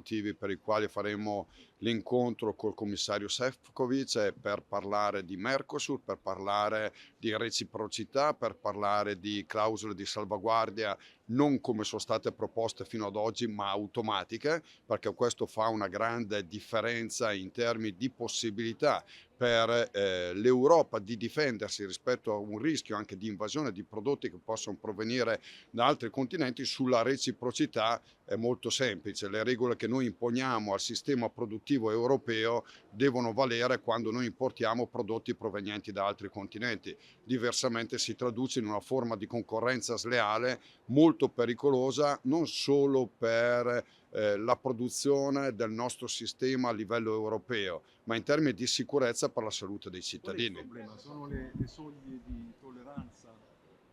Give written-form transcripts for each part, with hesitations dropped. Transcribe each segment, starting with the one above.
motivi per i quali faremo l'incontro col commissario Šefčovič è per parlare di Mercosur, per parlare di reciprocità, per parlare di clausole di salvaguardia non come sono state proposte fino ad oggi, ma automatiche, perché questo fa una grande differenza in termini di possibilità per l'Europa di difendersi rispetto a un rischio anche di invasione di prodotti che possono provenire da altri continenti. Sulla reciprocità è molto semplice: le regole che noi imponiamo al sistema produttivo europeo devono valere quando noi importiamo prodotti provenienti da altri continenti, diversamente si traduce in una forma di concorrenza sleale molto pericolosa, non solo per la produzione del nostro sistema a livello europeo, ma in termini di sicurezza per la salute dei Qual è il cittadini. problema? Sono le soglie di tolleranza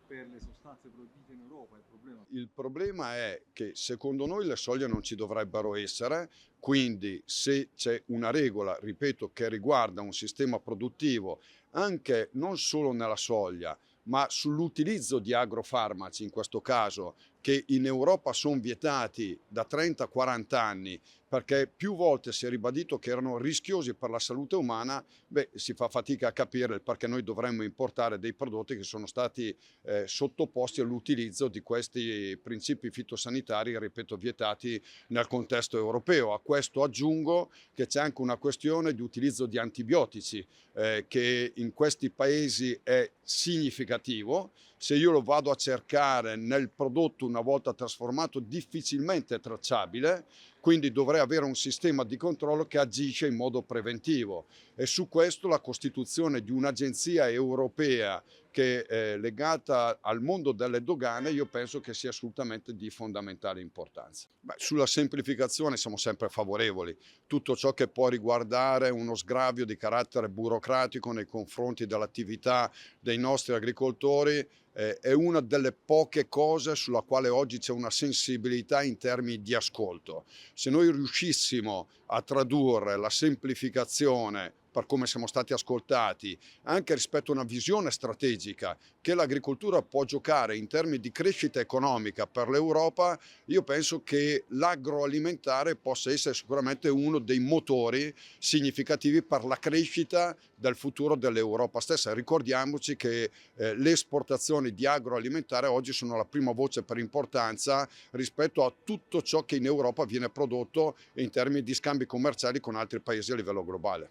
per le sostanze proibite in Europa il problema? Il problema è che secondo noi le soglie non ci dovrebbero essere, quindi se c'è una regola, ripeto, che riguarda un sistema produttivo, anche non solo nella soglia, ma sull'utilizzo di agrofarmaci in questo caso, che in Europa sono vietati da 30-40 anni, perché più volte si è ribadito che erano rischiosi per la salute umana, beh, si fa fatica a capire il perché noi dovremmo importare dei prodotti che sono stati sottoposti all'utilizzo di questi principi fitosanitari, ripeto, vietati nel contesto europeo. A questo aggiungo che c'è anche una questione di utilizzo di antibiotici che in questi paesi è significativo. Se io lo vado a cercare nel prodotto una volta trasformato, difficilmente è tracciabile, quindi dovrei avere un sistema di controllo che agisce in modo preventivo, e su questo la costituzione di un'agenzia europea che è legata al mondo delle dogane io penso che sia assolutamente di fondamentale importanza. Beh, sulla semplificazione siamo sempre favorevoli. Tutto ciò che può riguardare uno sgravio di carattere burocratico nei confronti dell'attività dei nostri agricoltori è una delle poche cose sulla quale oggi c'è una sensibilità in termini di ascolto. Se noi riuscissimo a tradurre la semplificazione, per come siamo stati ascoltati, anche rispetto a una visione strategica che l'agricoltura può giocare in termini di crescita economica per l'Europa, io penso che l'agroalimentare possa essere sicuramente uno dei motori significativi per la crescita del futuro dell'Europa stessa. Ricordiamoci che le esportazioni di agroalimentare oggi sono la prima voce per importanza rispetto a tutto ciò che in Europa viene prodotto in termini di scambi commerciali con altri paesi a livello globale.